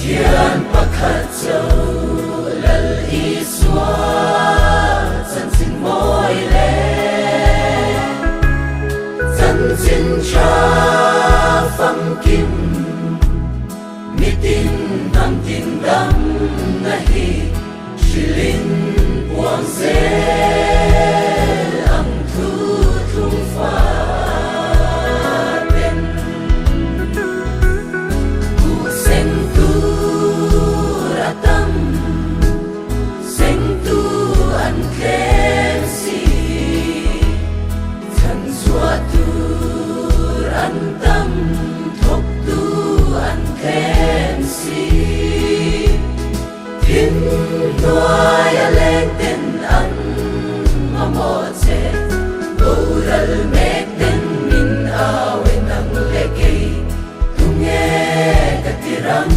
Thian pakhat zo lal iswa chan sin moi le chan sin cha phang kim mitin nam tin dam nahi shilin buang zel ang thu thung fa ten ku seng tu ratam seng tu an khem si chan zua tu an tam thok tu an khem si tin noai a leng ten an mamo che boral mek ten min awen ang lekei tunge katirang